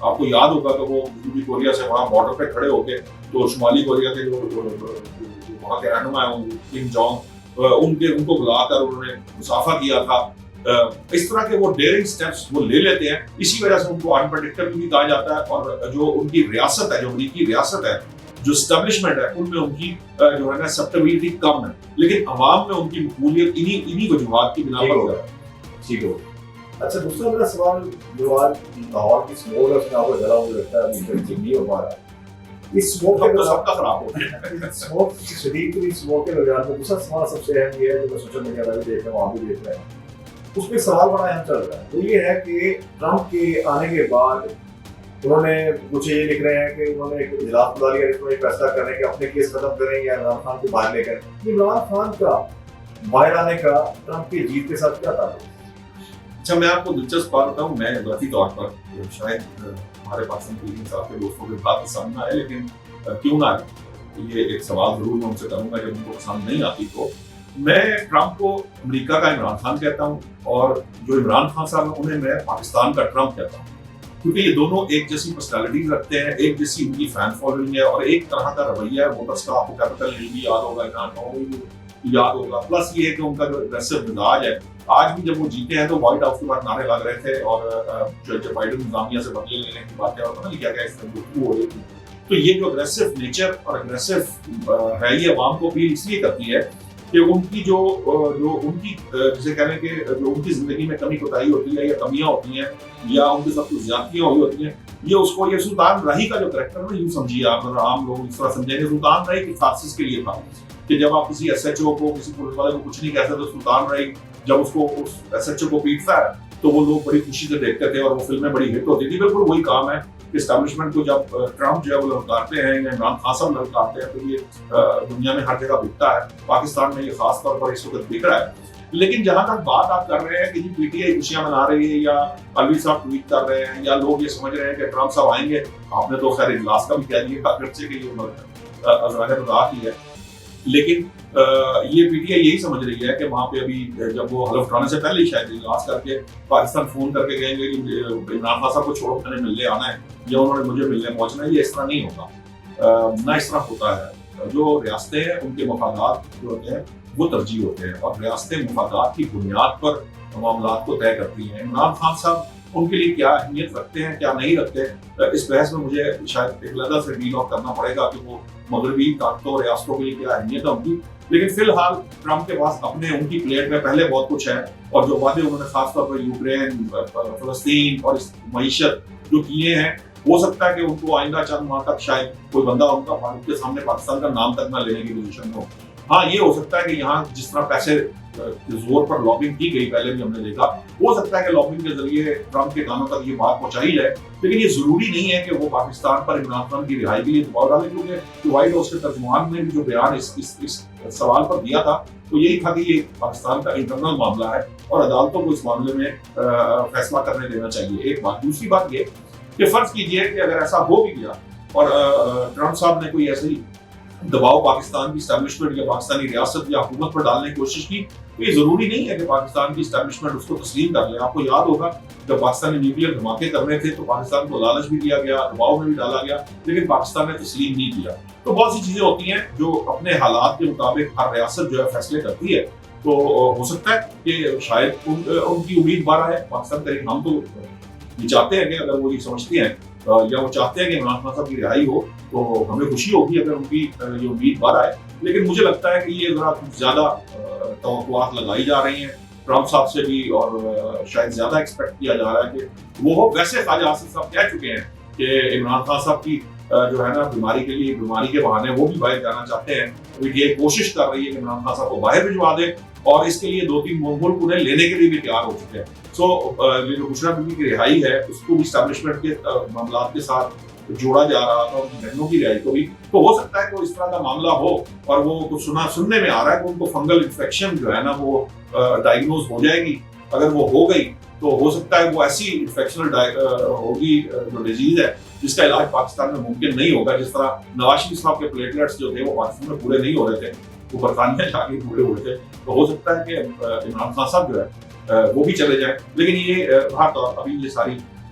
آپ کو یاد ہوگا کہ وہ جنوبی کوریا سے وہاں بارڈر پہ کھڑے ہو کے تو شمالی کوریا کے جو وہاں کے رہنما ہیں کم جونگ ان کو بلا کر انہوں نے مسافہ کیا تھا. اس طرح کے وہ ڈیئرنگ سٹیپس وہ لے لیتے ہیں, اسی وجہ سے ان کو انپریڈکٹیبل بھی کہا جاتا ہے. اور جو ان کی ریاست ہے, جو امریکی ریاست ہے, جو اسٹیبلشمنٹ ہے, ان میں ان کی جو ہے نا سپٹیبلٹی کم ہے, لیکن عوام میں ان کی مقبولیت انہی وجوہات کی بنا پر ہو جاتی ہے. ٹھیک ہے. اچھا دوسرا میرا سوال جو آج لاہور کی سموگ ہے اس میں آپ کو ڈلا مجھے لگتا ہے نہیں ہو پا رہا ہے. اس سموگ تو سب کا خراب ہو گیا. سموگ شدید سموگ کے درمیان میں دوسرا سوال سب سے اہم یہ ہے جو میں سوشل میڈیا پر بھی دیکھ رہا ہوں, آپ بھی دیکھ رہے ہیں, اس میں سوال بڑا اہم چل رہا ہے. وہ یہ ہے کہ ٹرمپ کے آنے کے بعد انہوں نے مجھے یہ لکھ رہے ہیں کہ انہوں نے ایک اجلاس بلا لیا جس میں فیصلہ کرنے کہ اپنے کیس ختم کریں یا عمران خان کو باہر لے کر. عمران خان کا باہر آنے کا ٹرمپ کی جیت کے ساتھ کیا تعلق ہے؟ اچھا, میں آپ کو دلچسپ بات بتاؤں, میں ذاتی طور پر شاید ہمارے پاکستان کے صاحب کے دوستوں کے بات پسند نہ آئے, لیکن کیوں نہ آئے, یہ ایک سوال ضرور میں ان سے کروں گا جب ان کو پسند نہیں آتی تو. میں ٹرمپ کو امریکہ کا عمران خان کہتا ہوں, اور جو عمران خان صاحب ہیں انہیں میں پاکستان کا ٹرمپ کہتا ہوں, کیونکہ یہ دونوں ایک جیسی پرسنالٹیز رکھتے ہیں, ایک جیسی ان کی فین فالوئنگ ہے, اور ایک طرح کا رویہ ہے ووٹرس کا. آپ کو کیپٹل ہل بھی یاد ہوگا, یاد ہوگا. پلس یہ ہے کہ ان کا جو اگریسو مزاج ہے, آج بھی جب وہ جیتے ہیں تو وائٹ ہاؤس کے بعد نعرے لگ رہے تھے, اور جو بائیڈن انتظامیہ سے بدلے لینے کی باتیں اور پتہ نہیں کیا اس میں گفتگو ہو رہی تھی. تو یہ جو اگریسو نیچر اور اگریسو ہے, یہ عوام کو اپیل اس لیے کرتی ہے کہ ان کی جو ان کی جسے کہنے کہ جو ان کی زندگی میں کمی کوتاہی ہوتی ہے یا کمیاں ہوتی ہیں یا ان کے ساتھ کچھ زیادتیاں ہوئی ہوتی ہیں, یہ اس کو, یہ سلطان راہی کا جو کریکٹر ہے یوں سمجھیے آپ, عام لوگ اس طرح سمجھیں گے سلطان راہی کس خاصیت کے لیے تھا کہ جب آپ کسی ایس ایچ او کو, کسی پولیس والے کو کچھ نہیں کہہ سکتے, سلطان راہی جب اس کو اس ایس ایچ او کو پیٹتا ہے تو وہ لوگ بڑی خوشی سے دیکھتے تھے اور وہ فلمیں بڑی ہٹ ہوتی تھی. بالکل وہی کام ہے کہ اسٹیبلشمنٹ کو جب ٹرمپ جو ہے وہ للکارتے ہیں یا عمران خان صاحب للکارتے ہیں تو یہ دنیا میں ہر جگہ بکتا ہے, پاکستان میں یہ خاص طور پر اس وقت بک رہا ہے. لیکن جہاں تک بات آپ کر رہے ہیں کہ جی پی ٹی آئی خوشیاں منا رہی ہے یا الوی صاحب ٹویٹ کر رہے ہیں یا لوگ یہ سمجھ رہے ہیں کہ ٹرمپ صاحب آئیں گے, آپ نے تو خیر اجلاس کا بھی کہہ دیا اگرچہ کہ یہ عذرائے بتا کی ہے, لیکن یہ پی ٹی آئی یہی سمجھ رہی ہے کہ وہاں پہ ابھی جب وہ حلف اٹھانے سے پہلے ہی شاید اجلاس کر کے پاکستان فون کر کے کہیں گے کہ عمران خان صاحب کو چھوڑو, میں نے ملنے آنا ہے یا انہوں نے مجھے ملنے پہنچنا ہے. یہ اس طرح نہیں ہوتا, نہ اس طرح ہوتا ہے. جو ریاستیں ہیں ان کے مفادات جو ہوتے ہیں وہ ترجیح ہوتے ہیں, اور ریاستیں مفادات کی بنیاد پر معاملات کو طے کرتی ہیں. عمران خان صاحب ان کے لیے کیا اہمیت رکھتے ہیں کیا نہیں رکھتے, اس بحث میں مجھے شاید ایک علیحدہ سے ڈیل آف کرنا پڑے گا کہ وہ مغربی طاقتوں ریاستوں کے لیے کیا اہمیت ہے ان کی. لیکن فی الحال ٹرمپ کے پاس اپنے ان کی پلیٹ میں پہلے بہت کچھ ہے, اور جو وعدے انہوں نے خاص طور پر یوکرین, فلسطین اور اس معیشت جو کیے ہیں, ہو سکتا ہے کہ ان کو آئندہ چند ماہ تک شاید کوئی بندہ ان کا کے سامنے پاکستان کا نام تک نہ لینے کی پوزیشن ہو. ہاں یہ ہو سکتا ہے کہ یہاں جس طرح پیسے کے زور پر لابنگ کی گئی پہلے بھی ہم نے دیکھا, ہو سکتا ہے کہ لابنگ کے ذریعے ٹرمپ کے کانوں تک یہ بات پہنچائی جائے, لیکن یہ ضروری نہیں ہے کہ وہ پاکستان پر عمران خان کی رہائی کے لیے دباؤ ڈالے, کیونکہ وائٹ ہاؤس کے ترجمان نے بھی جو بیان اس سوال پر دیا تھا تو یہی تھا کہ یہ پاکستان کا انٹرنل معاملہ ہے اور عدالتوں کو اس معاملے میں فیصلہ کرنے دینا چاہیے. ایک بات. دوسری بات یہ کہ فرض کیجئے کہ اگر ایسا ہو بھی گیا اور ٹرمپ صاحب نے کوئی ایسی دباؤ پاکستان کی اسٹیبلشمنٹ یا پاکستانی ریاست یا حکومت پر ڈالنے کی کوشش کی, تو یہ ضروری نہیں ہے کہ پاکستان کی اسٹیبلشمنٹ اس کو تسلیم کر لے. آپ کو یاد ہوگا جب پاکستانی نیوکلیر دھماکے کرنے تھے تو پاکستان کو لالچ بھی دیا گیا, دباؤ میں بھی ڈالا گیا, لیکن پاکستان نے تسلیم نہیں کیا. تو بہت سی چیزیں ہوتی ہیں جو اپنے حالات کے مطابق ہر ریاست جو ہے فیصلے کرتی ہے. تو ہو سکتا ہے کہ شاید ان کی امید بارہ ہے پاکستان طریق. ہم تو یہ چاہتے ہیں کہ اگر وہ یہ سمجھتے ہیں یا وہ چاہتے ہیں کہ عمران خان صاحب کی رہائی ہو تو ہمیں خوشی ہوگی اگر ان کی یہ امید بارہ ہے. لیکن مجھے لگتا ہے کہ یہ ذرا زیادہ توقعات لگائی جا رہی ہیں ٹرمپ صاحب سے بھی, اور شاید زیادہ ایکسپیکٹ کیا جا رہا ہے کہ وہ ویسے خواجہ آصف صاحب کہہ چکے ہیں کہ عمران خان صاحب کی جو ہے نا بیماری کے بہانے وہ بھی باہر جانا چاہتے ہیں. یہ کوشش کر رہی ہے کہ عمران خان صاحب کو باہر بھجوا دے, اور اس کے لیے 2-3 ملک انہیں لینے کے لیے بھی تیار ہو چکے ہیں. سو یہ جو بشرا بیوی کی رہائی ہے اس کو بھی اسٹیبلشمنٹ کے معاملات کے ساتھ جوڑا جا رہا تھا, ان کی بہنوں کی رہائی کو بھی. تو ہو سکتا ہے کہ اس طرح کا معاملہ ہو, اور وہ کچھ سننے میں آ رہا ہے کہ ان کو فنگل انفیکشن جو ہے نا وہ ڈائگنوز ہو جائے گی. اگر وہ ہو گئی تو ہو سکتا ہے وہ ایسی انفیکشنل ہوگی جو ڈیزیز ہے جس کا علاج پاکستان میں ممکن نہیں ہوگا. جس طرح نواز شریف صاحب کے پلیٹلیٹس جو تھے وہ پاکستان میں پورے نہیں ہو رہے تھے, وہ برطانیہ جا کے پورے ہوئے تھے. تو ہو سکتا ہے کہ عمران خان صاحب جو ہے وہ بھی چلے جائیں. لیکن یہ ابھی یہ ساری